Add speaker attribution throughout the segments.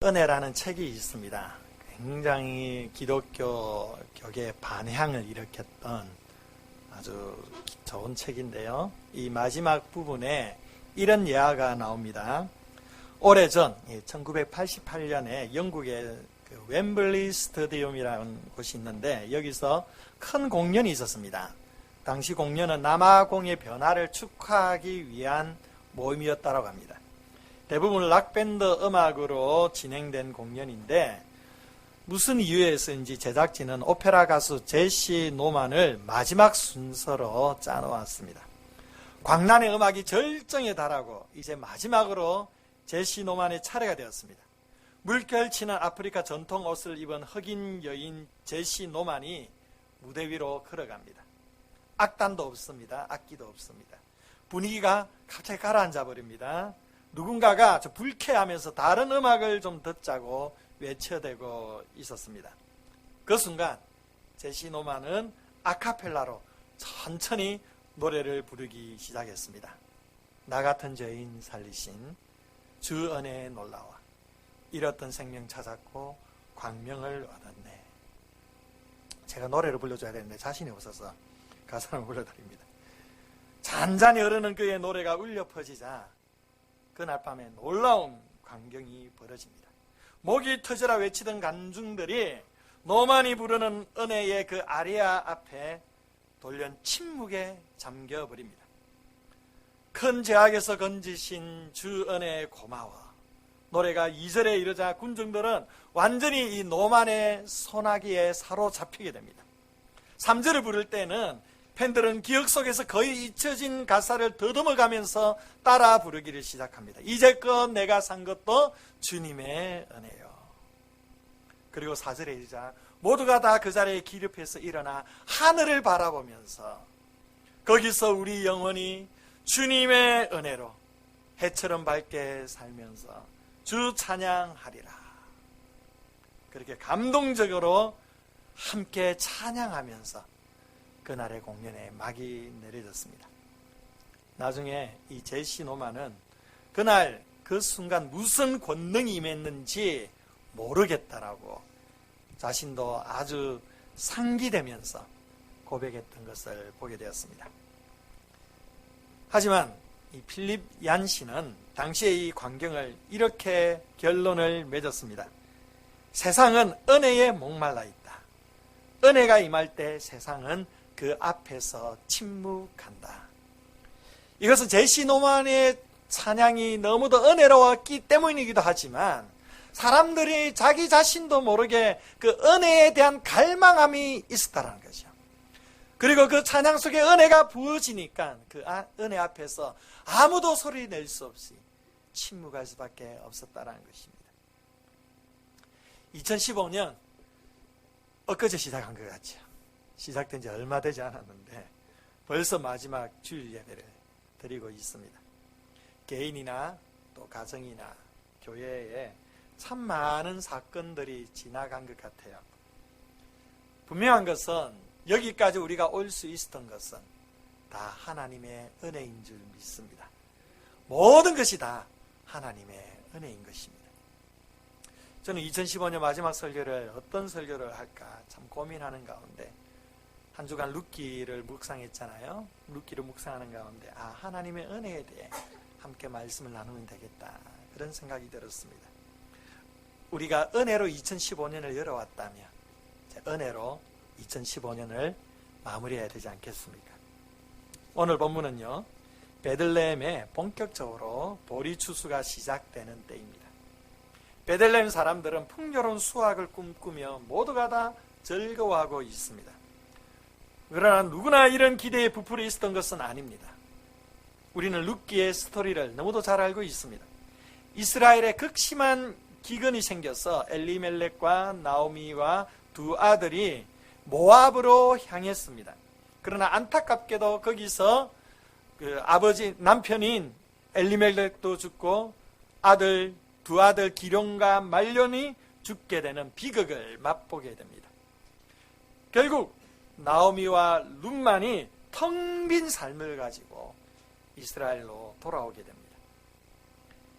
Speaker 1: 은혜라는 책이 있습니다. 굉장히 기독교 격의 반향을 일으켰던 아주 좋은 책인데요. 이 마지막 부분에 이런 예화가 나옵니다. 오래전 1988년에 영국의 웸블리 스타디움이라는 곳이 있는데 여기서 큰 공연이 있었습니다. 당시 공연은 남아공의 변화를 축하하기 위한 모임이었다고 합니다. 대부분 락밴드 음악으로 진행된 공연인데 무슨 이유에서인지 제작진은 오페라 가수 제시 노만을 마지막 순서로 짜놓았습니다. 광란의 음악이 절정에 달하고 이제 마지막으로 제시 노만의 차례가 되었습니다. 물결치는 아프리카 전통 옷을 입은 흑인 여인 제시 노만이 무대 위로 걸어갑니다. 악단도 없습니다. 악기도 없습니다. 분위기가 갑자기 가라앉아 버립니다. 누군가가 불쾌하면서 다른 음악을 좀 듣자고 외쳐대고 있었습니다. 그 순간 제시 노만은 아카펠라로 천천히 노래를 부르기 시작했습니다. 나 같은 죄인 살리신 주 은혜에 놀라와 잃었던 생명 찾았고 광명을 얻었네. 제가 노래를 불러줘야 되는데 자신이 없어서 가사를 불러드립니다. 잔잔히 흐르는 그의 노래가 울려 퍼지자 그날 밤에 놀라운 광경이 벌어집니다. 목이 터져라 외치던 간중들이 노만이 부르는 은혜의 그 아리아 앞에 돌연 침묵에 잠겨버립니다. 큰 제약에서 건지신 주 은혜에 고마워. 노래가 2절에 이르자 군중들은 완전히 이 노만의 소나기에 사로잡히게 됩니다. 3절을 부를 때는 팬들은 기억 속에서 거의 잊혀진 가사를 더듬어가면서 따라 부르기를 시작합니다. 이제껏 내가 산 것도 주님의 은혜요. 그리고 4절에 이르자 모두가 다 그 자리에 기립해서 일어나 하늘을 바라보면서 거기서 우리 영혼이 주님의 은혜로 해처럼 밝게 살면서 주 찬양하리라. 그렇게 감동적으로 함께 찬양하면서 그날의 공연에 막이 내려졌습니다. 나중에 이 제시 노만은 그날 그 순간 무슨 권능이 임했는지 모르겠다라고 자신도 아주 상기되면서 고백했던 것을 보게 되었습니다. 하지만 이 필립 얀시는 당시의 이 광경을 이렇게 결론을 맺었습니다. 세상은 은혜에 목말라 있다. 은혜가 임할 때 세상은 그 앞에서 침묵한다. 이것은 제시 노만의 찬양이 너무도 은혜로웠기 때문이기도 하지만 사람들이 자기 자신도 모르게 그 은혜에 대한 갈망함이 있었다는 거죠. 그리고 그 찬양 속에 은혜가 부어지니까 그 은혜 앞에서 아무도 소리 낼 수 없이 침묵할 수밖에 없었다는 것입니다. 2015년 엊그제 시작한 것 같죠. 시작된 지 얼마 되지 않았는데 벌써 마지막 주일 예배를 드리고 있습니다. 개인이나 또 가정이나 교회에 참 많은 사건들이 지나간 것 같아요. 분명한 것은 여기까지 우리가 올 수 있었던 것은 다 하나님의 은혜인 줄 믿습니다. 모든 것이 다 하나님의 은혜인 것입니다. 저는 2015년 마지막 설교를 어떤 설교를 할까 참 고민하는 가운데 한 주간 룻기를 묵상했잖아요. 룻기를 묵상하는 가운데 하나님의 은혜에 대해 함께 말씀을 나누면 되겠다 그런 생각이 들었습니다. 우리가 은혜로 2015년을 열어왔다면 은혜로 2015년을 마무리해야 되지 않겠습니까? 오늘 본문은요, 베들레헴에 본격적으로 보리 추수가 시작되는 때입니다. 베들레헴 사람들은 풍요로운 수확을 꿈꾸며 모두가 다 즐거워하고 있습니다. 그러나 누구나 이런 기대에 부풀어 있었던 것은 아닙니다. 우리는 룻기의 스토리를 너무도 잘 알고 있습니다. 이스라엘에 극심한 기근이 생겨서 엘리멜렉과 나오미와 두 아들이 모압으로 향했습니다. 그러나 안타깝게도 거기서 그 아버지 남편인 엘리멜렉도 죽고 두 아들 기럯과 말론이 죽게 되는 비극을 맛보게 됩니다. 결국 나오미와 룻만이 텅 빈 삶을 가지고 이스라엘로 돌아오게 됩니다.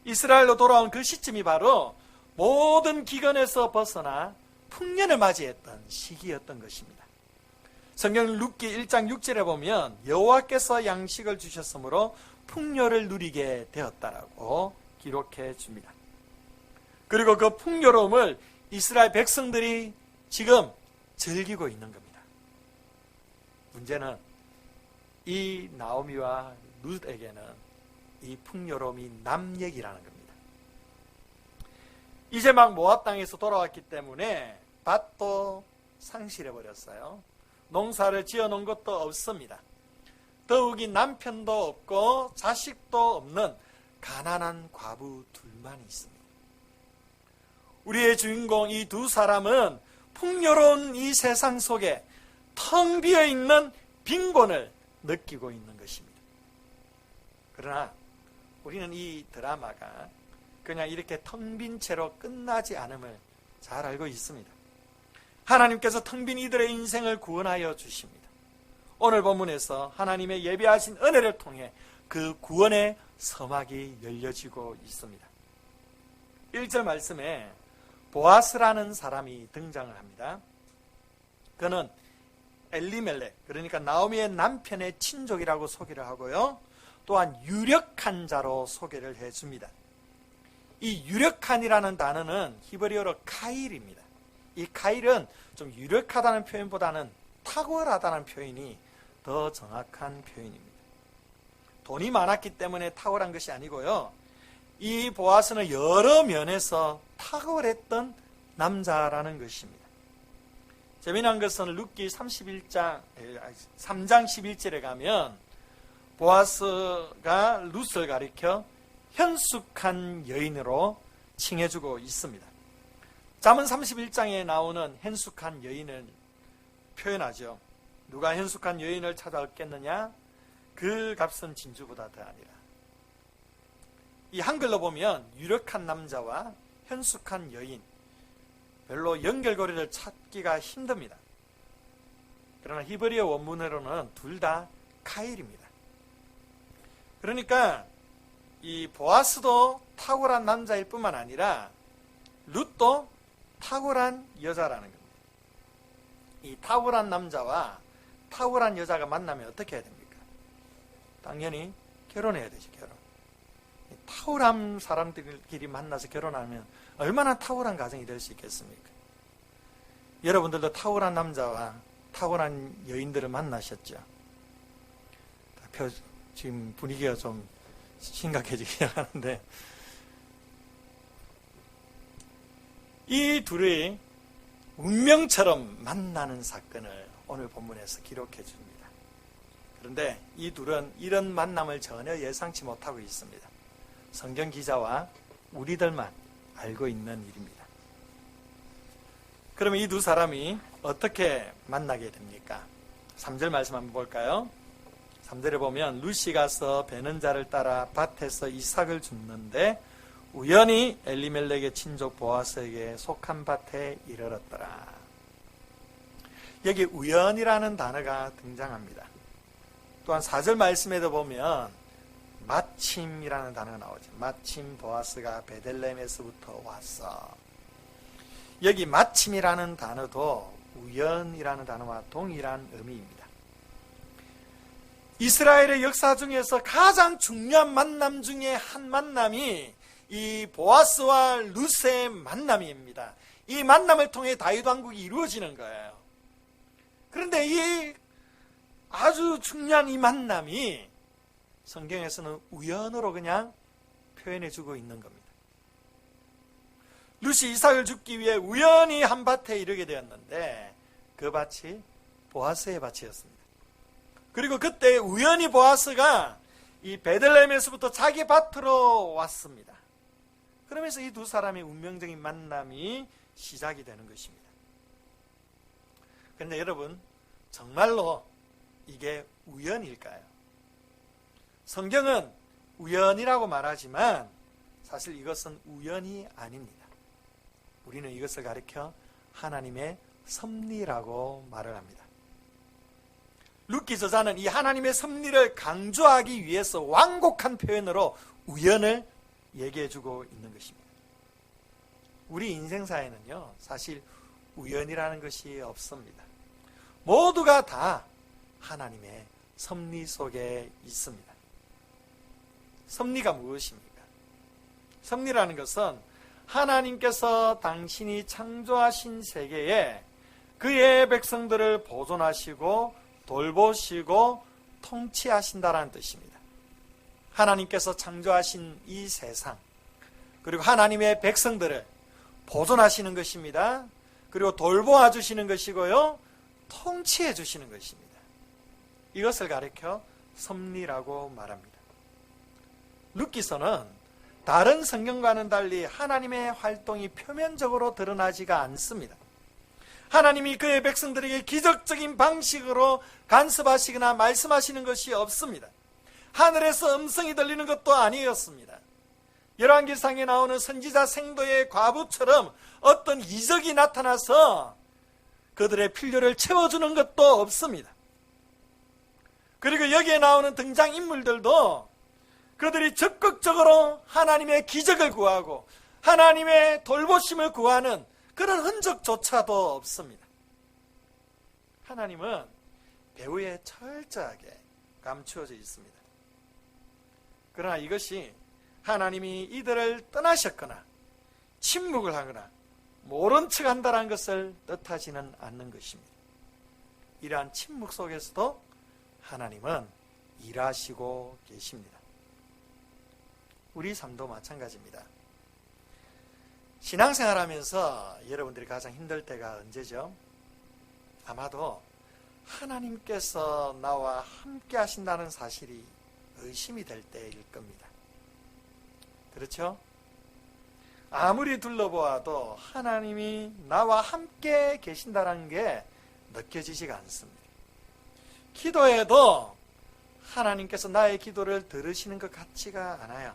Speaker 1: 이스라엘로 돌아온 그 시점이 바로 모든 기근에서 벗어나 풍년을 맞이했던 시기였던 것입니다. 성경 룻기 1장 6절에 보면 여호와께서 양식을 주셨으므로 풍요를 누리게 되었다라고 기록해 줍니다. 그리고 그 풍요로움을 이스라엘 백성들이 지금 즐기고 있는 겁니다. 문제는 이 나오미와 룻에게는 이 풍요로움이 남 얘기라는 겁니다. 이제 막 모압 땅에서 돌아왔기 때문에 밭도 상실해버렸어요. 농사를 지어놓은 것도 없습니다. 더욱이 남편도 없고 자식도 없는 가난한 과부 둘만 있습니다. 우리의 주인공 이 두 사람은 풍요로운 이 세상 속에 텅 비어있는 빈곤을 느끼고 있는 것입니다. 그러나 우리는 이 드라마가 그냥 이렇게 텅 빈 채로 끝나지 않음을 잘 알고 있습니다. 하나님께서 텅 빈 이들의 인생을 구원하여 주십니다. 오늘 본문에서 하나님의 예비하신 은혜를 통해 그 구원의 서막이 열려지고 있습니다. 1절 말씀에 보아스라는 사람이 등장을 합니다. 그는 엘리멜렉, 그러니까 나오미의 남편의 친족이라고 소개를 하고요. 또한 유력한 자로 소개를 해줍니다. 이 유력한이라는 단어는 히브리어로 카일입니다. 이 카일은 좀 유력하다는 표현보다는 탁월하다는 표현이 더 정확한 표현입니다. 돈이 많았기 때문에 탁월한 것이 아니고요. 이 보아스는 여러 면에서 탁월했던 남자라는 것입니다. 재미난 것은 룻기 3장 11절에 가면 보아스가 룻을 가리켜 현숙한 여인으로 칭해주고 있습니다. 잠언 31장에 나오는 현숙한 여인을 표현하죠. 누가 현숙한 여인을 찾아 얻겠느냐? 그 값은 진주보다 더하니라. 이 한글로 보면 유력한 남자와 현숙한 여인, 별로 연결고리를 찾기가 힘듭니다. 그러나 히브리어 원문으로는 둘 다 카일입니다. 그러니까 이 보아스도 탁월한 남자일 뿐만 아니라 룻도 탁월한 여자라는 겁니다. 이 탁월한 남자와 탁월한 여자가 만나면 어떻게 해야 됩니까? 당연히 결혼해야 되죠. 결혼. 탁월한 사람들끼리 만나서 결혼하면 얼마나 탁월한 가정이 될 수 있겠습니까? 여러분들도 탁월한 남자와 탁월한 여인들을 만나셨죠? 지금 분위기가 좀 심각해지긴 하는데, 이 둘이 운명처럼 만나는 사건을 오늘 본문에서 기록해 줍니다. 그런데 이 둘은 이런 만남을 전혀 예상치 못하고 있습니다. 성경 기자와 우리들만 알고 있는 일입니다. 그러면 이 두 사람이 어떻게 만나게 됩니까? 3절 말씀 한번 볼까요? 3절에 보면 룻이 가서 베는 자를 따라 밭에서 이삭을 줍는데 우연히 엘리멜렉의 친족 보아스에게 속한 밭에 이르렀더라. 여기 우연이라는 단어가 등장합니다. 또한 4절 말씀에도 보면 마침이라는 단어가 나오죠. 마침 보아스가 베들레헴에서부터 왔어. 여기 마침이라는 단어도 우연이라는 단어와 동일한 의미입니다. 이스라엘의 역사 중에서 가장 중요한 만남 중에 한 만남이 이 보아스와 룻의 만남입니다. 이 만남을 통해 다윗 왕국이 이루어지는 거예요. 그런데 이 아주 중요한 이 만남이 성경에서는 우연으로 그냥 표현해주고 있는 겁니다. 룻이 이삭을 줍기 위해 우연히 한 밭에 이르게 되었는데 그 밭이 보아스의 밭이었습니다. 그리고 그때 우연히 보아스가 이 베들레헴에서부터 자기 밭으로 왔습니다. 그러면서 이 두 사람의 운명적인 만남이 시작이 되는 것입니다. 그런데 여러분, 정말로 이게 우연일까요? 성경은 우연이라고 말하지만 사실 이것은 우연이 아닙니다. 우리는 이것을 가리켜 하나님의 섭리라고 말을 합니다. 룻기 저자는 이 하나님의 섭리를 강조하기 위해서 완곡한 표현으로 우연을 얘기해주고 있는 것입니다. 우리 인생사에는요, 사실 우연이라는 것이 없습니다. 모두가 다 하나님의 섭리 속에 있습니다. 섭리가 무엇입니까? 섭리라는 것은 하나님께서 당신이 창조하신 세계에 그의 백성들을 보존하시고 돌보시고 통치하신다라는 뜻입니다. 하나님께서 창조하신 이 세상, 그리고 하나님의 백성들을 보존하시는 것입니다. 그리고 돌보아 주시는 것이고요, 통치해 주시는 것입니다. 이것을 가리켜 섭리라고 말합니다. 룻기서는 다른 성경과는 달리 하나님의 활동이 표면적으로 드러나지가 않습니다. 하나님이 그의 백성들에게 기적적인 방식으로 간섭하시거나 말씀하시는 것이 없습니다. 하늘에서 음성이 들리는 것도 아니었습니다. 열왕기상에 나오는 선지자 생도의 과부처럼 어떤 이적이 나타나서 그들의 필요를 채워주는 것도 없습니다. 그리고 여기에 나오는 등장인물들도 그들이 적극적으로 하나님의 기적을 구하고 하나님의 돌보심을 구하는 그런 흔적조차도 없습니다. 하나님은 배후에 철저하게 감추어져 있습니다. 그러나 이것이 하나님이 이들을 떠나셨거나 침묵을 하거나 모른 척 한다는 것을 뜻하지는 않는 것입니다. 이러한 침묵 속에서도 하나님은 일하시고 계십니다. 우리 삶도 마찬가지입니다. 신앙생활하면서 여러분들이 가장 힘들 때가 언제죠? 아마도 하나님께서 나와 함께 하신다는 사실이 의심이 될 때일 겁니다. 그렇죠? 아무리 둘러보아도 하나님이 나와 함께 계신다는 게 느껴지지가 않습니다. 기도해도 하나님께서 나의 기도를 들으시는 것 같지가 않아요.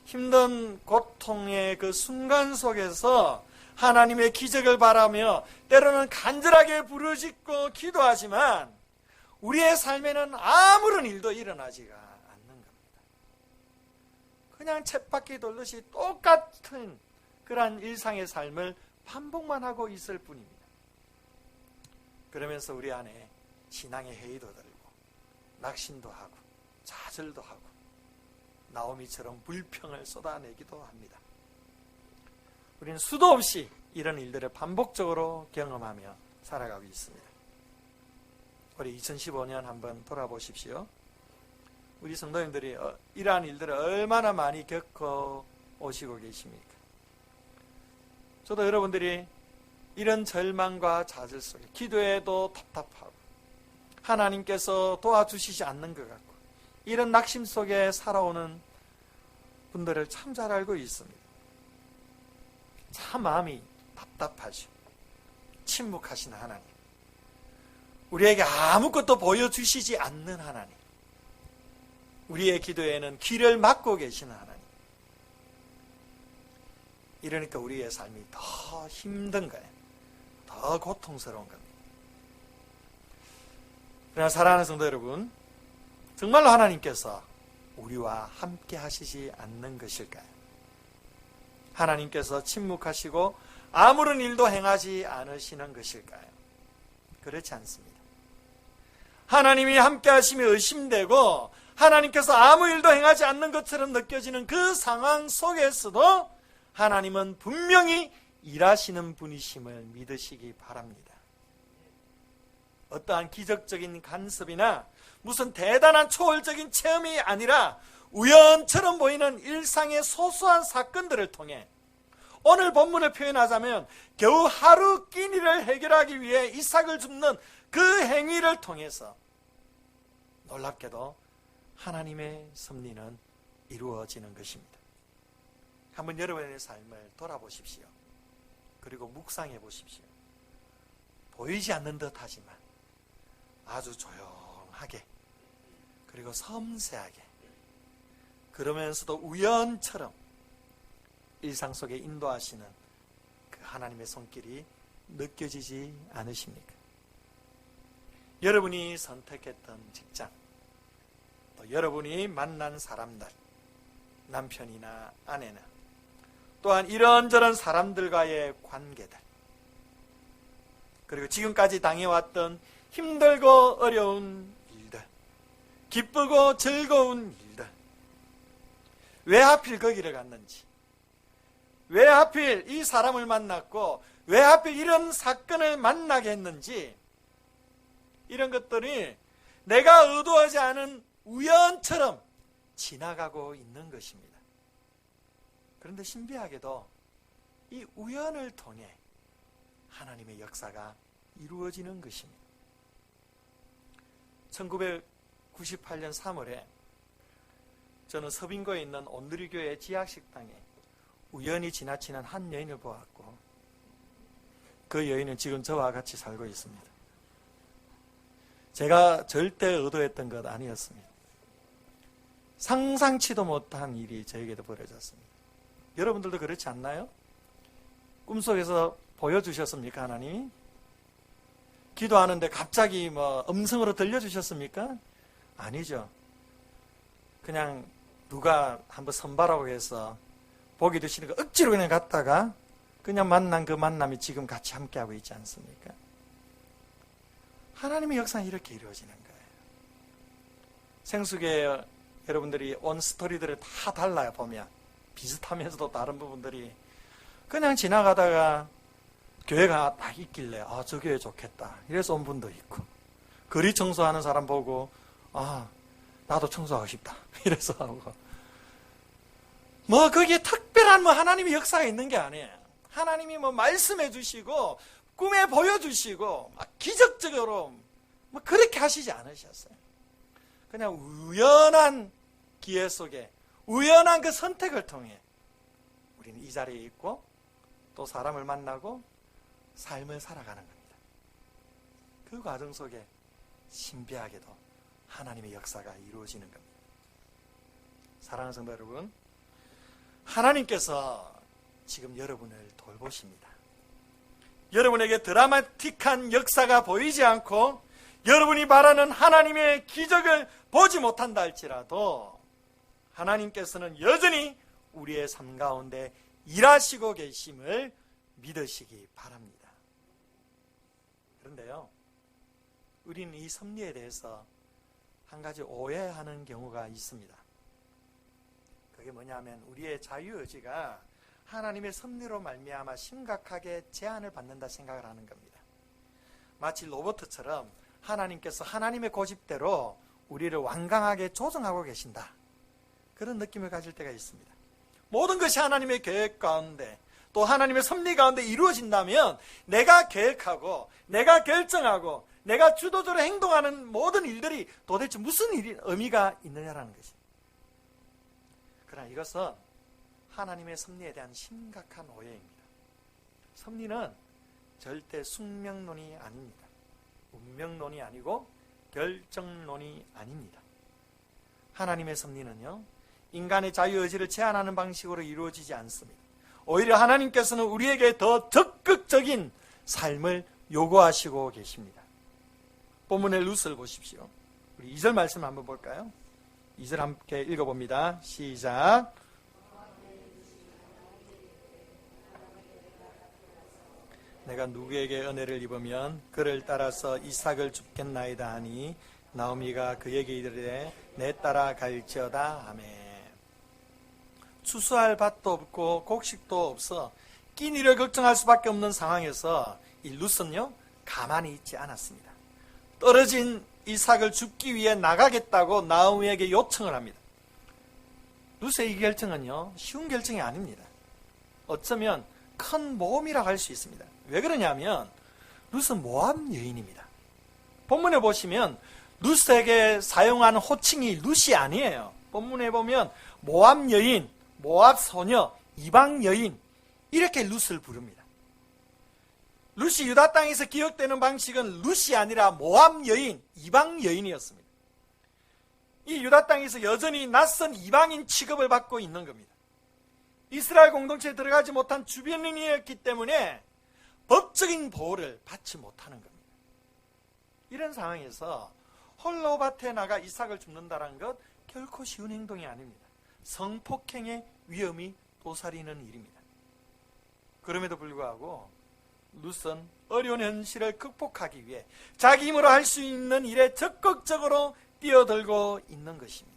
Speaker 1: 힘든 고통의 그 순간 속에서 하나님의 기적을 바라며 때로는 간절하게 부르짖고 기도하지만 우리의 삶에는 아무런 일도 일어나지가 않는 겁니다. 그냥 쳇바퀴 돌듯이 똑같은 그러한 일상의 삶을 반복만 하고 있을 뿐입니다. 그러면서 우리 안에 신앙의 회의도 들고 낙심도 하고 좌절도 하고 나오미처럼 불평을 쏟아내기도 합니다. 우리는 수도 없이 이런 일들을 반복적으로 경험하며 살아가고 있습니다. 우리 2015년 한번 돌아보십시오. 우리 성도님들이 이러한 일들을 얼마나 많이 겪어 오시고 계십니까? 저도 여러분들이 이런 절망과 좌절 속에 기도해도 답답하고 하나님께서 도와주시지 않는 것 같고 이런 낙심 속에 살아오는 분들을 참 잘 알고 있습니다. 참 마음이 답답하죠. 침묵하시는 하나님, 우리에게 아무것도 보여주시지 않는 하나님, 우리의 기도에는 귀를 막고 계시는 하나님. 이러니까 우리의 삶이 더 힘든 거예요. 더 고통스러운 겁니다. 그러나 사랑하는 성도 여러분, 정말로 하나님께서 우리와 함께 하시지 않는 것일까요? 하나님께서 침묵하시고 아무런 일도 행하지 않으시는 것일까요? 그렇지 않습니다. 하나님이 함께 하심이 의심되고 하나님께서 아무 일도 행하지 않는 것처럼 느껴지는 그 상황 속에서도 하나님은 분명히 일하시는 분이심을 믿으시기 바랍니다. 어떠한 기적적인 간섭이나 무슨 대단한 초월적인 체험이 아니라 우연처럼 보이는 일상의 소소한 사건들을 통해 오늘 본문을 표현하자면 겨우 하루 끼니를 해결하기 위해 이삭을 줍는 그 행위를 통해서 놀랍게도 하나님의 섭리는 이루어지는 것입니다. 한번 여러분의 삶을 돌아보십시오. 그리고 묵상해 보십시오. 보이지 않는 듯 하지만 아주 조용하게 그리고 섬세하게 그러면서도 우연처럼 일상 속에 인도하시는 그 하나님의 손길이 느껴지지 않으십니까? 여러분이 선택했던 직장, 또 여러분이 만난 사람들, 남편이나 아내나 또한 이런저런 사람들과의 관계들, 그리고 지금까지 당해왔던 힘들고 어려운 일들, 기쁘고 즐거운 일들, 왜 하필 거기를 갔는지, 왜 하필 이 사람을 만났고 왜 하필 이런 사건을 만나게 했는지, 이런 것들이 내가 의도하지 않은 우연처럼 지나가고 있는 것입니다. 그런데 신비하게도 이 우연을 통해 하나님의 역사가 이루어지는 것입니다. 1998년 3월에 저는 서빙고에 있는 온누리교회 지학식당에 우연히 지나치는 한 여인을 보았고, 그 여인은 지금 저와 같이 살고 있습니다. 제가 절대 의도했던 것 아니었습니다. 상상치도 못한 일이 저에게도 벌어졌습니다. 여러분들도 그렇지 않나요? 꿈속에서 보여주셨습니까, 하나님이? 기도하는데 갑자기 음성으로 들려주셨습니까? 아니죠. 그냥 누가 한번 선발하고 해서 보기 드시는 거 억지로 그냥 갔다가 그냥 만난 그 만남이 지금 같이 함께하고 있지 않습니까? 하나님의 역사는 이렇게 이루어지는 거예요. 생수계 여러분들이 온 스토리들을 다 달라요. 보면 비슷하면서도 다른 부분들이, 그냥 지나가다가 교회가 딱 있길래 저 교회 좋겠다 이래서 온 분도 있고, 거리 청소하는 사람 보고 나도 청소하고 싶다 이래서 하고, 거기에 특별한 하나님의 역사가 있는 게 아니에요. 하나님이 말씀해 주시고 꿈에 보여주시고 기적적으로 그렇게 하시지 않으셨어요. 그냥 우연한 기회 속에 우연한 그 선택을 통해 우리는 이 자리에 있고 또 사람을 만나고 삶을 살아가는 겁니다. 그 과정 속에 신비하게도 하나님의 역사가 이루어지는 겁니다. 사랑하는 성도 여러분, 하나님께서 지금 여러분을 돌보십니다. 여러분에게 드라마틱한 역사가 보이지 않고 여러분이 바라는 하나님의 기적을 보지 못한다 할지라도 하나님께서는 여전히 우리의 삶 가운데 일하시고 계심을 믿으시기 바랍니다. 그런데요, 우리는 이 섭리에 대해서 한 가지 오해하는 경우가 있습니다. 그게 뭐냐면 우리의 자유의지가 하나님의 섭리로 말미암아 심각하게 제한을 받는다 생각을 하는 겁니다. 마치 로봇처럼 하나님께서 하나님의 고집대로 우리를 완강하게 조정하고 계신다, 그런 느낌을 가질 때가 있습니다. 모든 것이 하나님의 계획 가운데 또 하나님의 섭리 가운데 이루어진다면 내가 계획하고 내가 결정하고 내가 주도적으로 행동하는 모든 일들이 도대체 무슨 의미가 있느냐라는 것입니다. 그러나 이것은 하나님의 섭리에 대한 심각한 오해입니다. 섭리는 절대 숙명론이 아닙니다. 운명론이 아니고 결정론이 아닙니다. 하나님의 섭리는요, 인간의 자유의지를 제한하는 방식으로 이루어지지 않습니다. 오히려 하나님께서는 우리에게 더 적극적인 삶을 요구하시고 계십니다. 본문의 룻을 보십시오. 우리 2절 말씀 한번 볼까요? 2절 함께 읽어봅니다. 시작. 내가 누구에게 은혜를 입으면 그를 따라서 이삭을 줍겠나이다 하니 나오미가 그에게 이르되 내 따라 갈지어다 하매. 추수할 밭도 없고 곡식도 없어 끼니를 걱정할 수밖에 없는 상황에서 이 룻은요 가만히 있지 않았습니다. 떨어진 이삭을 줍기 위해 나가겠다고 나오미에게 요청을 합니다. 룻의 이 결정은요 쉬운 결정이 아닙니다. 어쩌면 큰 모험이라고 할 수 있습니다. 왜 그러냐면 룻은 모압 여인입니다. 본문에 보시면 룻에게 사용하는 호칭이 룻이 아니에요. 본문에 보면 모압 여인, 모압 소녀, 이방 여인 이렇게 룻을 부릅니다. 룻이 유다 땅에서 기억되는 방식은 룻이 아니라 모압 여인, 이방 여인이었습니다. 이 유다 땅에서 여전히 낯선 이방인 취급을 받고 있는 겁니다. 이스라엘 공동체에 들어가지 못한 주변인이었기 때문에 법적인 보호를 받지 못하는 겁니다. 이런 상황에서 홀로 밭에 나가 이삭을 줍는다는 것 결코 쉬운 행동이 아닙니다. 성폭행의 위험이 도사리는 일입니다. 그럼에도 불구하고 룻은 어려운 현실을 극복하기 위해 자기 힘으로 할 수 있는 일에 적극적으로 뛰어들고 있는 것입니다.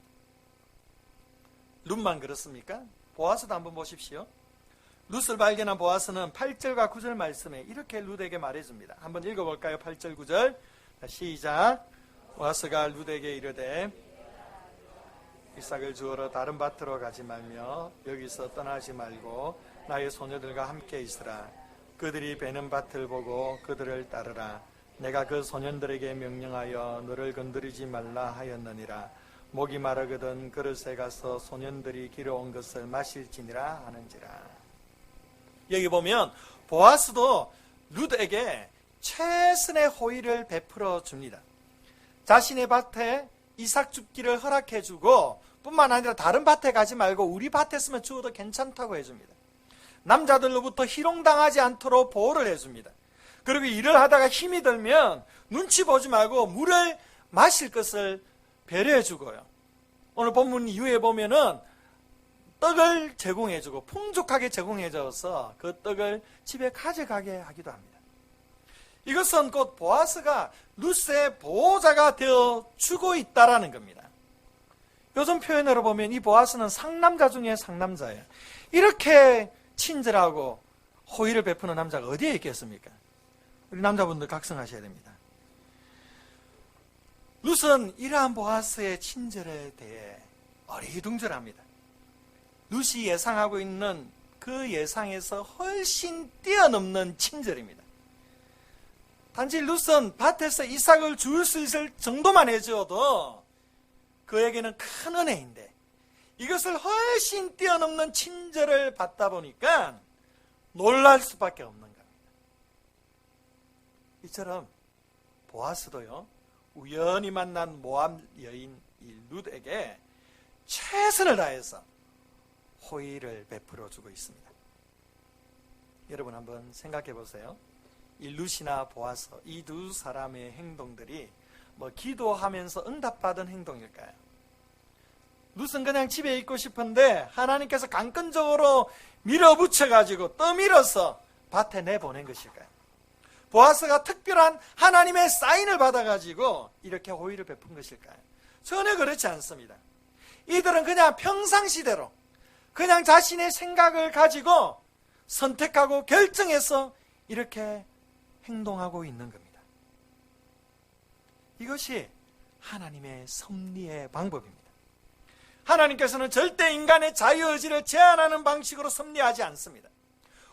Speaker 1: 룻만 그렇습니까? 보아스도 한번 보십시오. 룻을 발견한 보아스는 8절과 9절 말씀에 이렇게 룻에게 말해줍니다. 한번 읽어볼까요? 8절 9절 시작. 보아스가 룻에게 이르되 이삭을 주우러 다른 밭으로 가지 말며 여기서 떠나지 말고 나의 소녀들과 함께 있으라. 그들이 베는 밭을 보고 그들을 따르라. 내가 그 소년들에게 명령하여 너를 건드리지 말라 하였느니라. 목이 마르거든 그릇에 가서 소년들이 길어온 것을 마실지니라 하는지라. 여기 보면 보아스도 룻에게 최선의 호의를 베풀어 줍니다. 자신의 밭에 이삭 줍기를 허락해 주고 뿐만 아니라 다른 밭에 가지 말고 우리 밭에 쓰면 주어도 괜찮다고 해줍니다. 남자들로부터 희롱당하지 않도록 보호를 해줍니다. 그리고 일을 하다가 힘이 들면 눈치 보지 말고 물을 마실 것을 배려해 주고요. 오늘 본문 이후에 보면은 떡을 제공해 주고 풍족하게 제공해 줘서 그 떡을 집에 가져가게 하기도 합니다. 이것은 곧 보아스가 룻의 보호자가 되어 주고 있다라는 겁니다. 요즘 표현으로 보면 이 보아스는 상남자 중에 상남자예요. 이렇게 친절하고 호의를 베푸는 남자가 어디에 있겠습니까? 우리 남자분들 각성하셔야 됩니다. 룻은 이러한 보아스의 친절에 대해 어리둥절합니다. 룻이 예상하고 있는 그 예상에서 훨씬 뛰어넘는 친절입니다. 단지 룻은 밭에서 이삭을 주울 수 있을 정도만 해주어도 그에게는 큰 은혜인데 이것을 훨씬 뛰어넘는 친절을 받다 보니까 놀랄 수밖에 없는 겁니다. 이처럼 보아스도요, 우연히 만난 모압 여인 이 룻에게 최선을 다해서 호의를 베풀어 주고 있습니다. 여러분 한번 생각해 보세요. 이 룻이나 보아스 이 두 사람의 행동들이 기도하면서 응답받은 행동일까요? 룻은 그냥 집에 있고 싶은데 하나님께서 강권적으로 밀어붙여가지고 떠밀어서 밭에 내보낸 것일까요? 보아스가 특별한 하나님의 사인을 받아가지고 이렇게 호의를 베푼 것일까요? 전혀 그렇지 않습니다. 이들은 그냥 평상시대로 그냥 자신의 생각을 가지고 선택하고 결정해서 이렇게 행동하고 있는 겁니다. 이것이 하나님의 섭리의 방법입니다. 하나님께서는 절대 인간의 자유의지를 제한하는 방식으로 섭리하지 않습니다.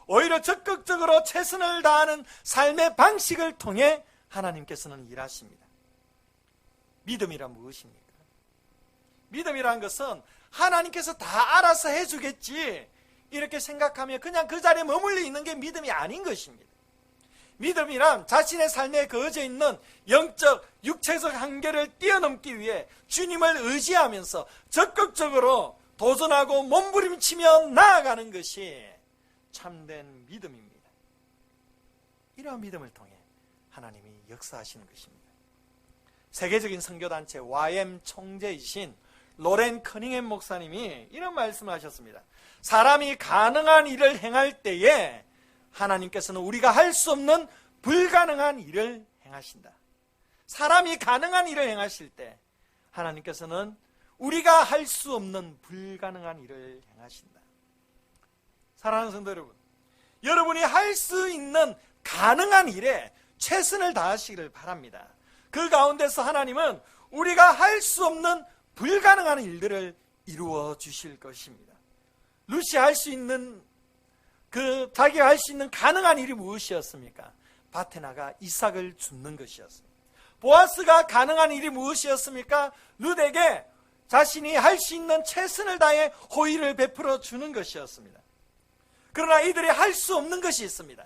Speaker 1: 오히려 적극적으로 최선을 다하는 삶의 방식을 통해 하나님께서는 일하십니다. 믿음이란 무엇입니까? 믿음이란 것은 하나님께서 다 알아서 해주겠지 이렇게 생각하며 그냥 그 자리에 머물러 있는 게 믿음이 아닌 것입니다. 믿음이란 자신의 삶에 그어져 있는 영적, 육체적 한계를 뛰어넘기 위해 주님을 의지하면서 적극적으로 도전하고 몸부림치며 나아가는 것이 참된 믿음입니다. 이러한 믿음을 통해 하나님이 역사하시는 것입니다. 세계적인 선교단체 YM 총재이신 로렌 커닝햄 목사님이 이런 말씀을 하셨습니다. 사람이 가능한 일을 행할 때에 하나님께서는 우리가 할 수 없는 불가능한 일을 행하신다. 사람이 가능한 일을 행하실 때 하나님께서는 우리가 할 수 없는 불가능한 일을 행하신다. 사랑하는 성도 여러분, 여러분이 할 수 있는 가능한 일에 최선을 다하시기를 바랍니다. 그 가운데서 하나님은 우리가 할 수 없는 불가능한 일들을 이루어 주실 것입니다. 룻이 할 수 있는 자기가 할 수 있는 가능한 일이 무엇이었습니까? 밭에 나가 이삭을 줍는 것이었습니다. 보아스가 가능한 일이 무엇이었습니까? 룻에게 자신이 할 수 있는 최선을 다해 호의를 베풀어 주는 것이었습니다. 그러나 이들이 할 수 없는 것이 있습니다.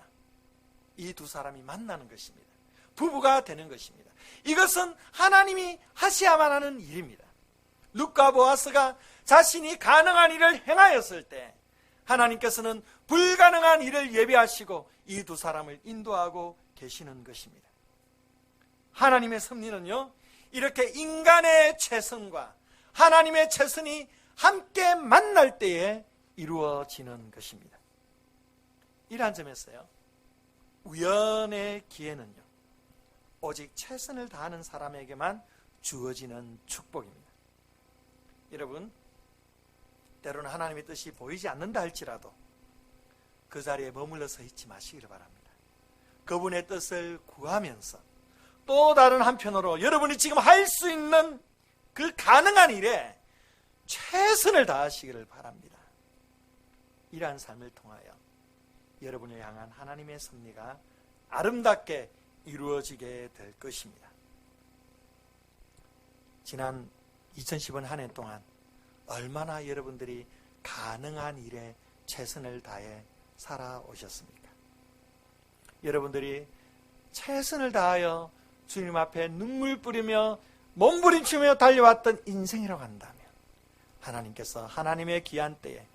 Speaker 1: 이 두 사람이 만나는 것입니다. 부부가 되는 것입니다. 이것은 하나님이 하셔야만 하는 일입니다. 룻과 보아스가 자신이 가능한 일을 행하였을 때 하나님께서는 불가능한 일을 예비하시고 이 두 사람을 인도하고 계시는 것입니다. 하나님의 섭리는요, 이렇게 인간의 최선과 하나님의 최선이 함께 만날 때에 이루어지는 것입니다. 이러한 점에서요, 우연의 기회는요, 오직 최선을 다하는 사람에게만 주어지는 축복입니다. 여러분, 때로는 하나님의 뜻이 보이지 않는다 할지라도 그 자리에 머물러 서 있지 마시기를 바랍니다. 그분의 뜻을 구하면서 또 다른 한편으로 여러분이 지금 할 수 있는 그 가능한 일에 최선을 다하시기를 바랍니다. 이러한 삶을 통하여 여러분을 향한 하나님의 섭리가 아름답게 이루어지게 될 것입니다. 지난 2015년 한 해 동안 얼마나 여러분들이 가능한 일에 최선을 다해 살아오셨습니까? 여러분들이 최선을 다하여 주님 앞에 눈물 뿌리며 몸부림치며 달려왔던 인생이라고 한다면 하나님께서 하나님의 귀한 때에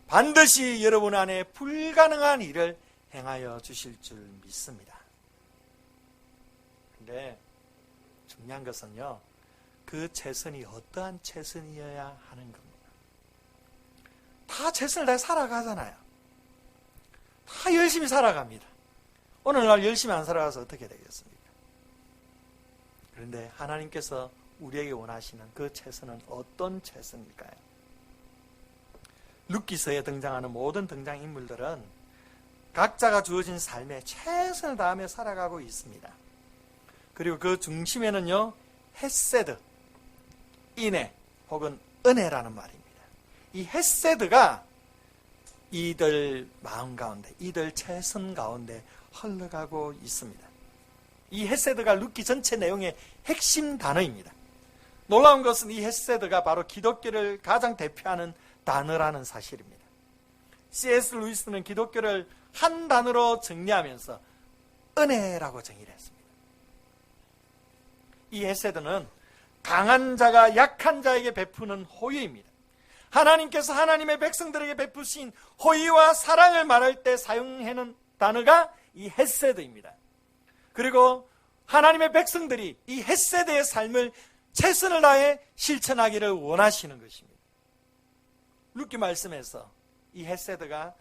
Speaker 1: 반드시 여러분 안에 불가능한 일을 행하여 주실 줄 믿습니다. 근데 중요한 것은요, 그 최선이 어떠한 최선이어야 하는 겁니다. 다 최선을 다해 살아가잖아요. 다 열심히 살아갑니다. 오늘날 열심히 안 살아가서 어떻게 되겠습니까? 그런데 하나님께서 우리에게 원하시는 그 최선은 어떤 최선일까요? 룻기서에 등장하는 모든 등장인물들은 각자가 주어진 삶에 최선을 다하며 살아가고 있습니다. 그리고 그 중심에는요, 헤세드, 인애 혹은 은혜라는 말입니다. 이 헤세드가 이들 마음 가운데, 이들 최선 가운데 흘러가고 있습니다. 이 헤세드가 룻기 전체 내용의 핵심 단어입니다. 놀라운 것은 이 헤세드가 바로 기독교를 가장 대표하는 단어라는 사실입니다. C.S. 루이스는 기독교를 한 단어로 정리하면서 은혜라고 정의를 했습니다. 이 헤세드는 강한 자가 약한 자에게 베푸는 호의입니다. 하나님께서 하나님의 백성들에게 베푸신 호의와 사랑을 말할 때 사용하는 단어가 이 헤세드입니다. 그리고 하나님의 백성들이 이 헤세드의 삶을 최선을 다해 실천하기를 원하시는 것입니다. 룻기 말씀에서 이 헤세드가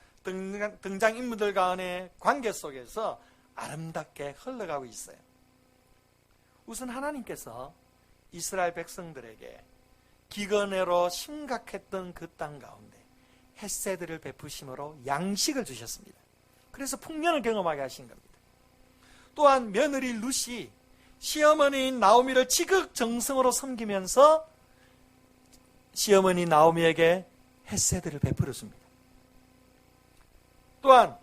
Speaker 1: 등장인물들 간의 관계 속에서 아름답게 흘러가고 있어요. 우선 하나님께서 이스라엘 백성들에게 기근으로 심각했던 그 땅 가운데 헤세드를 베푸심으로 양식을 주셨습니다. 그래서 풍년을 경험하게 하신 겁니다. 또한 며느리 룻이 시어머니인 나오미를 지극정성으로 섬기면서 시어머니 나오미에게 헤세드를 베풀었습니다. 또한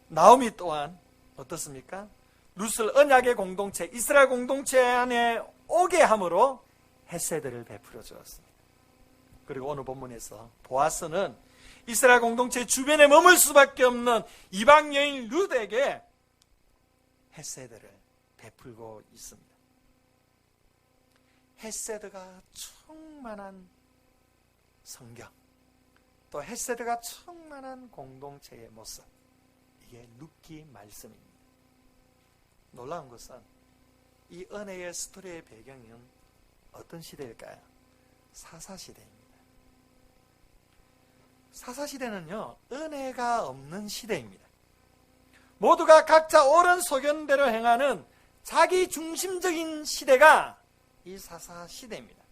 Speaker 1: 나오미 또한 어떻습니까? 룻을 언약의 공동체, 이스라엘 공동체 안에 오게 함으로 헤세드를 베풀어 주었습니다. 그리고 오늘 본문에서 보아스는 이스라엘 공동체 주변에 머물 수밖에 없는 이방 여인 룻에게 헤세드를 베풀고 있습니다. 헤세드가 충만한 성경, 또 헤세드가 충만한 공동체의 모습, 이게 룻기 말씀입니다. 놀라운 것은 이 은혜의 스토리의 배경은 어떤 시대일까요? 사사시대입니다. 사사시대는요, 은혜가 없는 시대입니다. 모두가 각자 옳은 소견대로 행하는 자기 중심적인 시대가 이 사사시대입니다.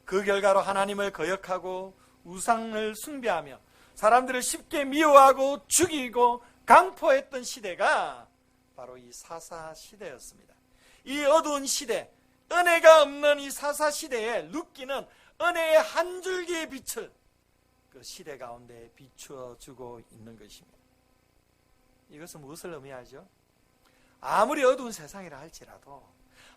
Speaker 1: 그 결과로 하나님을 거역하고 우상을 숭배하며 사람들을 쉽게 미워하고 죽이고 강포했던 시대가 바로 이 사사시대였습니다. 이 어두운 시대, 은혜가 없는 이 사사시대에 룻기는 은혜의 한 줄기의 빛을 그 시대 가운데 비추어 주고 있는 것입니다. 이것은 무엇을 의미하죠? 아무리 어두운 세상이라 할지라도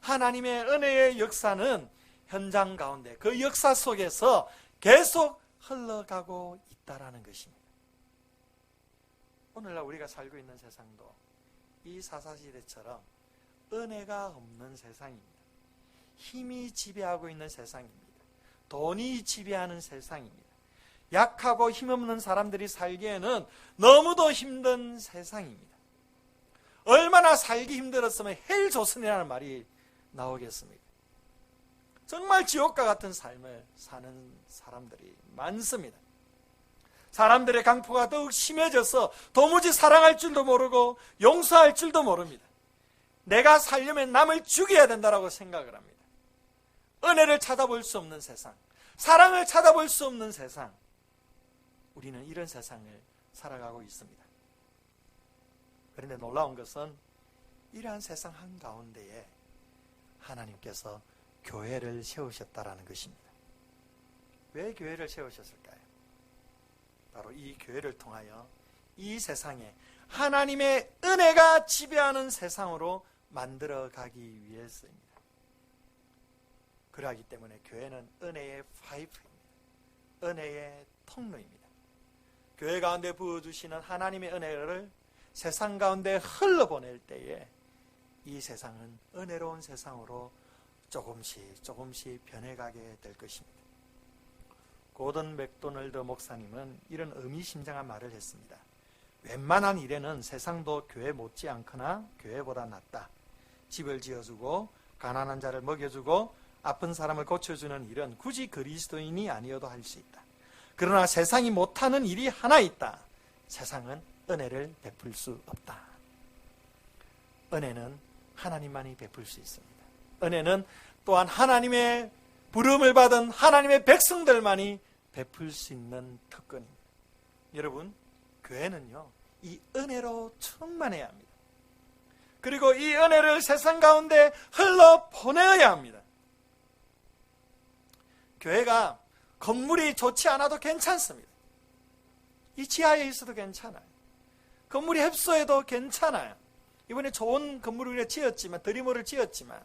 Speaker 1: 하나님의 은혜의 역사는 현장 가운데 그 역사 속에서 계속 흘러가고 있다라는 것입니다. 오늘날 우리가 살고 있는 세상도 이 사사시대처럼 은혜가 없는 세상입니다. 힘이 지배하고 있는 세상입니다. 돈이 지배하는 세상입니다. 약하고 힘없는 사람들이 살기에는 너무도 힘든 세상입니다. 얼마나 살기 힘들었으면 헬조선이라는 말이 나오겠습니까? 정말 지옥과 같은 삶을 사는 사람들이 많습니다. 사람들의 강포가 더욱 심해져서 도무지 사랑할 줄도 모르고 용서할 줄도 모릅니다. 내가 살려면 남을 죽여야 된다고 생각을 합니다. 은혜를 찾아볼 수 없는 세상, 사랑을 찾아볼 수 없는 세상, 우리는 이런 세상을 살아가고 있습니다. 그런데 놀라운 것은 이러한 세상 한가운데에 하나님께서 교회를 세우셨다라는 것입니다. 왜 교회를 세우셨을까요? 바로 이 교회를 통하여 이 세상에 하나님의 은혜가 지배하는 세상으로 만들어가기 위해서입니다. 그러하기 때문에 교회는 은혜의 파이프입니다. 은혜의 통로입니다. 교회 가운데 부어주시는 하나님의 은혜를 세상 가운데 흘러보낼 때에 이 세상은 은혜로운 세상으로 조금씩 변해가게 될 것입니다. 고든 맥도널드 목사님은 이런 의미심장한 말을 했습니다. 웬만한 일에는 세상도 교회 못지않거나 교회보다 낫다. 집을 지어주고 가난한 자를 먹여주고 아픈 사람을 고쳐주는 일은 굳이 그리스도인이 아니어도 할 수 있다. 그러나 세상이 못하는 일이 하나 있다. 세상은 은혜를 베풀 수 없다. 은혜는 하나님만이 베풀 수 있습니다. 은혜는 또한 하나님의 부름을 받은 하나님의 백성들만이 베풀 수 있는 특권입니다. 여러분, 교회는요, 이 은혜로 충만해야 합니다. 그리고 이 은혜를 세상 가운데 흘러 보내어야 합니다. 교회가 건물이 좋지 않아도 괜찮습니다. 이 지하에 있어도 괜찮아요. 건물이 협소해도 괜찮아요. 이번에 좋은 건물을 우리가 지었지만, 드리모를 지었지만,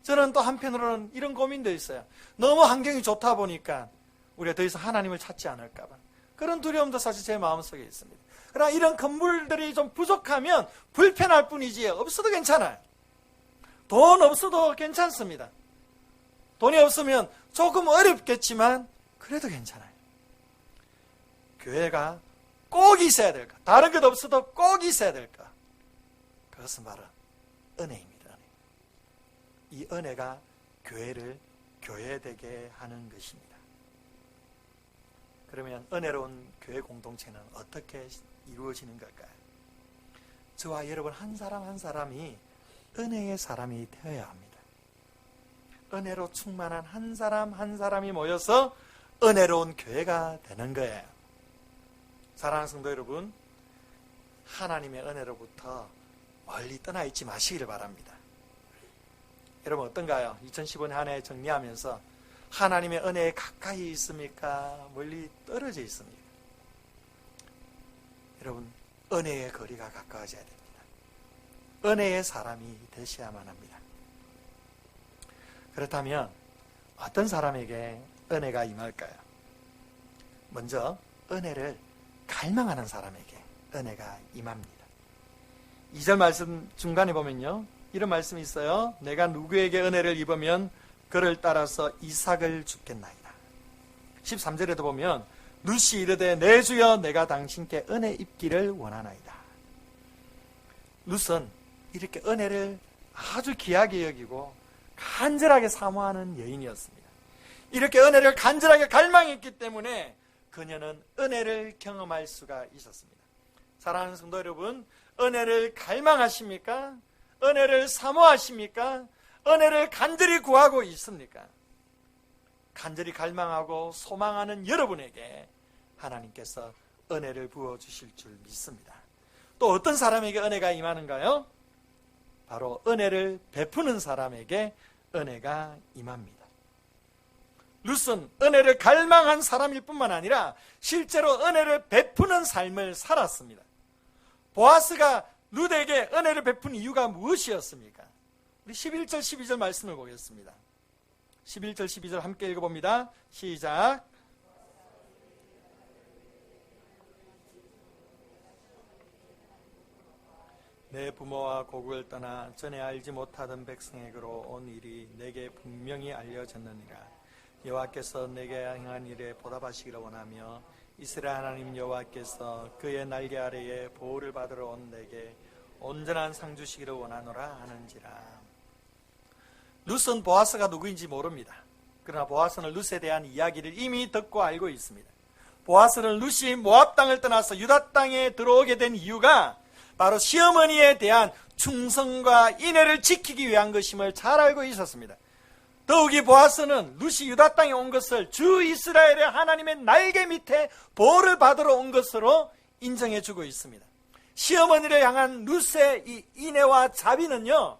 Speaker 1: 저는 또 한편으로는 이런 고민도 있어요. 너무 환경이 좋다 보니까 우리가 더 이상 하나님을 찾지 않을까 봐. 그런 두려움도 사실 제 마음속에 있습니다. 그러나 이런 건물들이 좀 부족하면 불편할 뿐이지 없어도 괜찮아요. 돈 없어도 괜찮습니다. 돈이 없으면 조금 어렵겠지만 그래도 괜찮아요. 교회가 꼭 있어야 될까? 다른 것 없어도 꼭 있어야 될까? 그것은 바로 은혜입니다. 이 은혜가 교회를 교회되게 하는 것입니다. 그러면 은혜로운 교회 공동체는 어떻게 이루어지는 걸까요? 저와 여러분 한 사람 한 사람이 은혜의 사람이 되어야 합니다. 은혜로 충만한 한 사람 한 사람이 모여서 은혜로운 교회가 되는 거예요. 사랑하는 성도 여러분, 하나님의 은혜로부터 멀리 떠나 있지 마시기를 바랍니다. 여러분 어떤가요? 2015년 한 해 정리하면서 하나님의 은혜에 가까이 있습니까? 멀리 떨어져 있습니까? 여러분, 은혜의 거리가 가까워져야 됩니다. 은혜의 사람이 되셔야만 합니다. 그렇다면 어떤 사람에게 은혜가 임할까요? 먼저 은혜를 갈망하는 사람에게 은혜가 임합니다. 2절 말씀 중간에 보면요, 이런 말씀이 있어요. 내가 누구에게 은혜를 입으면 그를 따라서 이삭을 주겠나이다. 13절에도 보면 룻이 이르되 내 주여 내가 당신께 은혜 입기를 원하나이다. 룻은 이렇게 은혜를 아주 귀하게 여기고 간절하게 사모하는 여인이었습니다. 이렇게 은혜를 간절하게 갈망했기 때문에 그녀는 은혜를 경험할 수가 있었습니다. 사랑하는 성도 여러분, 은혜를 갈망하십니까? 은혜를 사모하십니까? 은혜를 간절히 구하고 있습니까? 간절히 갈망하고 소망하는 여러분에게 하나님께서 은혜를 부어주실 줄 믿습니다. 또 어떤 사람에게 은혜가 임하는가요? 바로 은혜를 베푸는 사람에게 은혜가 임합니다. 룻은 은혜를 갈망한 사람일 뿐만 아니라 실제로 은혜를 베푸는 삶을 살았습니다. 보아스가 룻에게 은혜를 베푼 이유가 무엇이었습니까? 우리 11절 12절 말씀을 보겠습니다. 11절 12절 함께 읽어봅니다. 시작. 내 부모와 고국을 떠나 전에 알지 못하던 백성에게로 온 일이 내게 분명히 알려졌느니라. 여호와께서 내게 행한 일에 보답하시기를 원하며 이스라엘 하나님 여호와께서 그의 날개 아래에 보호를 받으러 온 내게 온전한 상 주시기를 원하노라 하는지라. 룻은 보아스가 누구인지 모릅니다. 그러나 보아스는 룻에 대한 이야기를 이미 듣고 알고 있습니다. 보아스는 룻이 모압 땅을 떠나서 유다 땅에 들어오게 된 이유가 바로 시어머니에 대한 충성과 인애를 지키기 위한 것임을 잘 알고 있었습니다. 더욱이 보아스는 룻이 유다 땅에 온 것을 주 이스라엘의 하나님의 날개 밑에 보호를 받으러 온 것으로 인정해주고 있습니다. 시어머니를 향한 룻의 이 인애와 자비는요,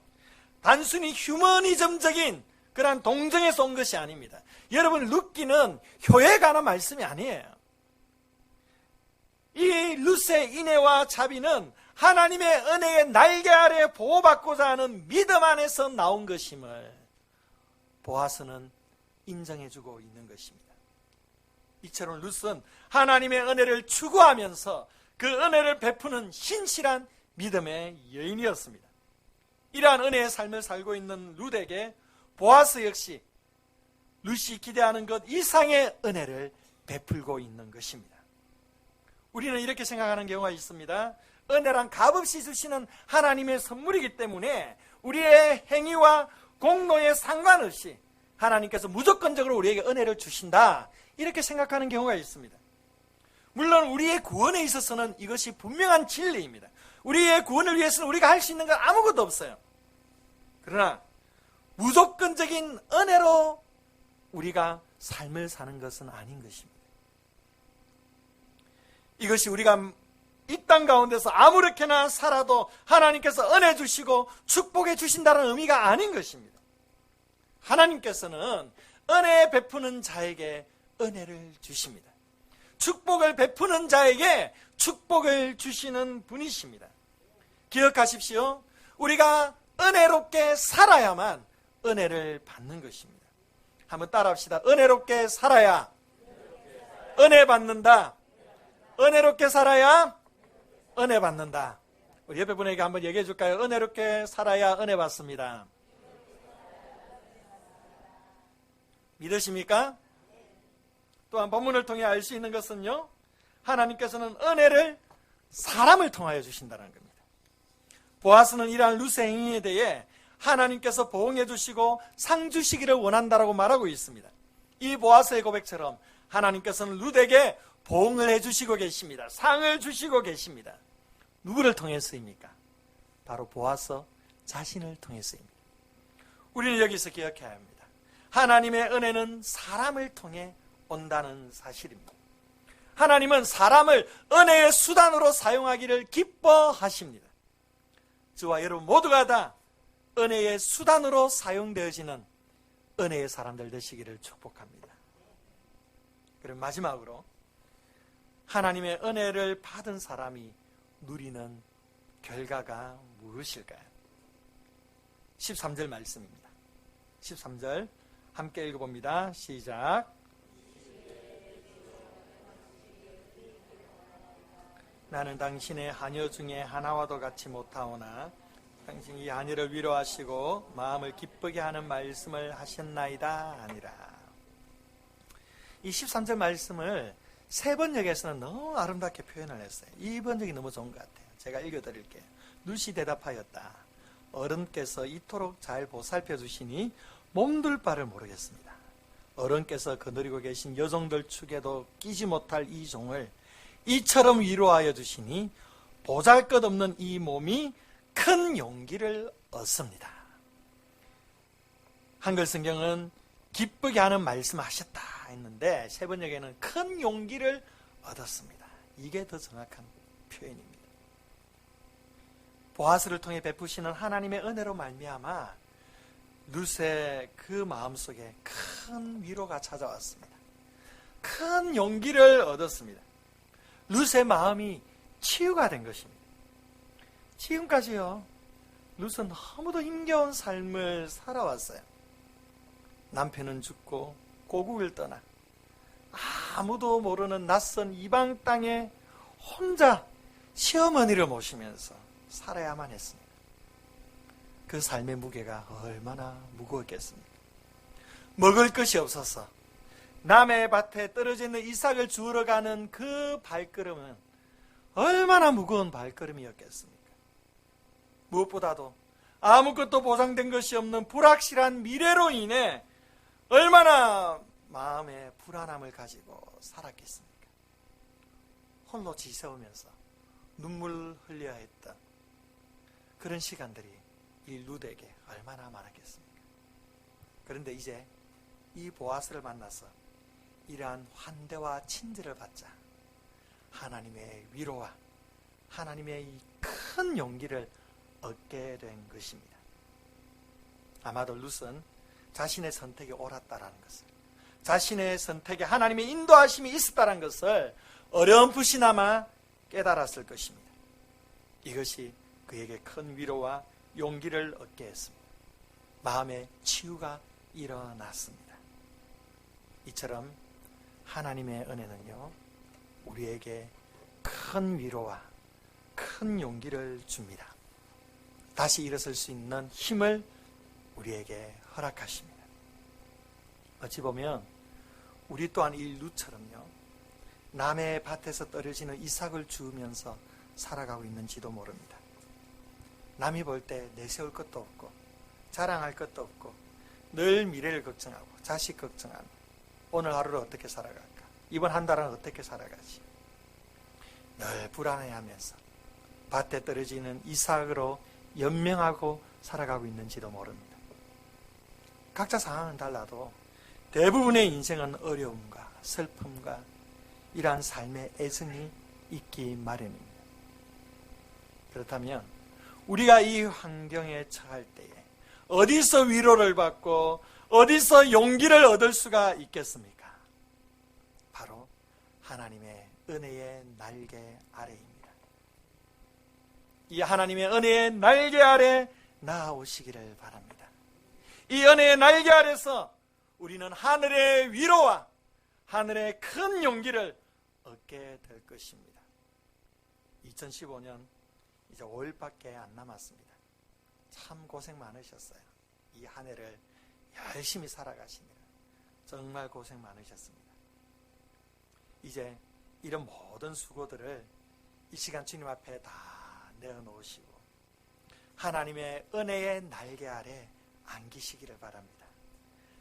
Speaker 1: 단순히 휴머니즘적인 그러한 동정에서 온 것이 아닙니다. 여러분, 룻기는 효에 관한 말씀이 아니에요. 이 룻의 인애와 자비는 하나님의 은혜의 날개 아래 보호받고자 하는 믿음 안에서 나온 것임을 보아스는 인정해주고 있는 것입니다. 이처럼 룻은 하나님의 은혜를 추구하면서 그 은혜를 베푸는 신실한 믿음의 여인이었습니다. 이러한 은혜의 삶을 살고 있는 룻에게 보아스 역시 룻이 기대하는 것 이상의 은혜를 베풀고 있는 것입니다. 우리는 이렇게 생각하는 경우가 있습니다. 은혜란 값없이 주시는 하나님의 선물이기 때문에 우리의 행위와 공로에 상관없이 하나님께서 무조건적으로 우리에게 은혜를 주신다, 이렇게 생각하는 경우가 있습니다. 물론 우리의 구원에 있어서는 이것이 분명한 진리입니다. 우리의 구원을 위해서는 우리가 할 수 있는 건 아무것도 없어요. 그러나 무조건적인 은혜로 우리가 삶을 사는 것은 아닌 것입니다. 이것이 우리가 이 땅 가운데서 아무렇게나 살아도 하나님께서 은혜 주시고 축복해 주신다는 의미가 아닌 것입니다. 하나님께서는 은혜 베푸는 자에게 은혜를 주십니다. 축복을 베푸는 자에게 축복을 주시는 분이십니다. 기억하십시오. 우리가 은혜롭게 살아야만 은혜를 받는 것입니다. 한번 따라합시다. 은혜롭게 살아야 은혜 받는다. 은혜롭게 살아야 은혜 받는다. 우리 옆에 분에게 한번 얘기해 줄까요? 은혜롭게 살아야 은혜 받습니다. 믿으십니까? 또한 본문을 통해 알 수 있는 것은요, 하나님께서는 은혜를 사람을 통하여 주신다는 겁니다. 보아스는 이러한 룻의 행위에 대해 하나님께서 보응해 주시고 상 주시기를 원한다라고 말하고 있습니다. 이 보아스의 고백처럼 하나님께서는 룻에게 보응을 해주시고 계십니다. 상을 주시고 계십니다. 누구를 통해서입니까? 바로 보아스 자신을 통해서입니다. 우리는 여기서 기억해야 합니다. 하나님의 은혜는 사람을 통해 온다는 사실입니다. 하나님은 사람을 은혜의 수단으로 사용하기를 기뻐하십니다. 저와 여러분 모두가 다 은혜의 수단으로 사용되어지는 은혜의 사람들 되시기를 축복합니다. 그럼 마지막으로 하나님의 은혜를 받은 사람이 누리는 결과가 무엇일까요? 13절 말씀입니다. 13절 함께 읽어봅니다. 시작. 나는 당신의 하녀 중에 하나와도 같이 못하오나 당신이 하녀를 위로하시고 마음을 기쁘게 하는 말씀을 하셨나이다 아니라. 이 13절 말씀을 세 번역에서는 너무 아름답게 표현을 했어요. 이 번역이 너무 좋은 것 같아요. 제가 읽어드릴게요. 룻이 대답하였다. 어른께서 이토록 잘 보살펴 주시니 몸둘 바를 모르겠습니다. 어른께서 거느리고 계신 여종들 축에도 끼지 못할 이 종을 이처럼 위로하여 주시니 보잘것없는 이 몸이 큰 용기를 얻습니다. 한글 성경은 기쁘게 하는 말씀하셨다 했는데 세 번역에는 큰 용기를 얻었습니다. 이게 더 정확한 표현입니다. 보아스를 통해 베푸시는 하나님의 은혜로 말미암아 룻의 그 마음속에 큰 위로가 찾아왔습니다. 큰 용기를 얻었습니다. 룻의 마음이 치유가 된 것입니다. 지금까지요, 룻은 너무도 힘겨운 삶을 살아왔어요. 남편은 죽고 고국을 떠나 아무도 모르는 낯선 이방 땅에 혼자 시어머니를 모시면서 살아야만 했습니다. 그 삶의 무게가 얼마나 무거웠겠습니까? 먹을 것이 없어서 남의 밭에 떨어져 있는 이삭을 주우러 가는 그 발걸음은 얼마나 무거운 발걸음이었겠습니까? 무엇보다도 아무것도 보장된 것이 없는 불확실한 미래로 인해 얼마나 마음에 불안함을 가지고 살았겠습니까? 홀로 지새우면서 눈물 흘려야 했던 그런 시간들이 이 룻에게 얼마나 많았겠습니까? 그런데 이제 이 보아스를 만나서 이러한 환대와 친절을 받자 하나님의 위로와 하나님의 이 큰 용기를 얻게 된 것입니다. 아마도 룻은 자신의 선택이 옳았다라는 것을, 자신의 선택에 하나님의 인도하심이 있었다는 것을 어렴풋이나마 깨달았을 것입니다. 이것이 그에게 큰 위로와 용기를 얻게 했습니다. 마음의 치유가 일어났습니다. 이처럼 하나님의 은혜는요, 우리에게 큰 위로와 큰 용기를 줍니다. 다시 일어설 수 있는 힘을 우리에게 허락하십니다. 어찌 보면 우리 또한 이 룻처럼요, 남의 밭에서 떨어지는 이삭을 주우면서 살아가고 있는지도 모릅니다. 남이 볼 때 내세울 것도 없고 자랑할 것도 없고 늘 미래를 걱정하고 자식 걱정하고 오늘 하루를 어떻게 살아갈까, 이번 한 달은 어떻게 살아가지, 늘 불안해하면서 밭에 떨어지는 이삭으로 연명하고 살아가고 있는지도 모릅니다. 각자 상황은 달라도 대부분의 인생은 어려움과 슬픔과 이러한 삶의 애증이 있기 마련입니다. 그렇다면 우리가 이 환경에 처할 때에 어디서 위로를 받고 어디서 용기를 얻을 수가 있겠습니까? 바로 하나님의 은혜의 날개 아래입니다. 이 하나님의 은혜의 날개 아래 나아오시기를 바랍니다. 이 은혜의 날개 아래서 우리는 하늘의 위로와 하늘의 큰 용기를 얻게 될 것입니다. 2015년 이제 5일밖에 안 남았습니다. 참 고생 많으셨어요. 이 한 해를 열심히 살아가시느라 정말 고생 많으셨습니다. 이제 이런 모든 수고들을 이 시간 주님 앞에 다 내어놓으시고 하나님의 은혜의 날개 아래 안기시기를 바랍니다.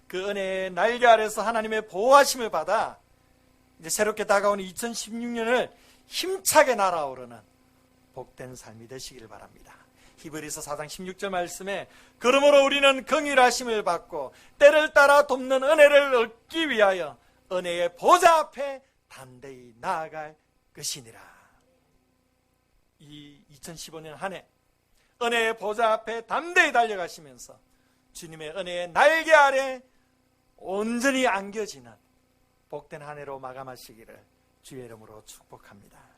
Speaker 1: 그 은혜의 날개 아래서 하나님의 보호하심을 받아 이제 새롭게 다가오는 2016년을 힘차게 날아오르는 복된 삶이 되시기를 바랍니다. 히브리서 4장 16절 말씀에 그러므로 우리는 긍휼하심을 받고 때를 따라 돕는 은혜를 얻기 위하여 은혜의 보좌 앞에 담대히 나아갈 것이니라. 이 2015년 한 해 은혜의 보좌 앞에 담대히 달려가시면서 주님의 은혜의 날개 아래 온전히 안겨지는 복된 한 해로 마감하시기를 주의 이름으로 축복합니다.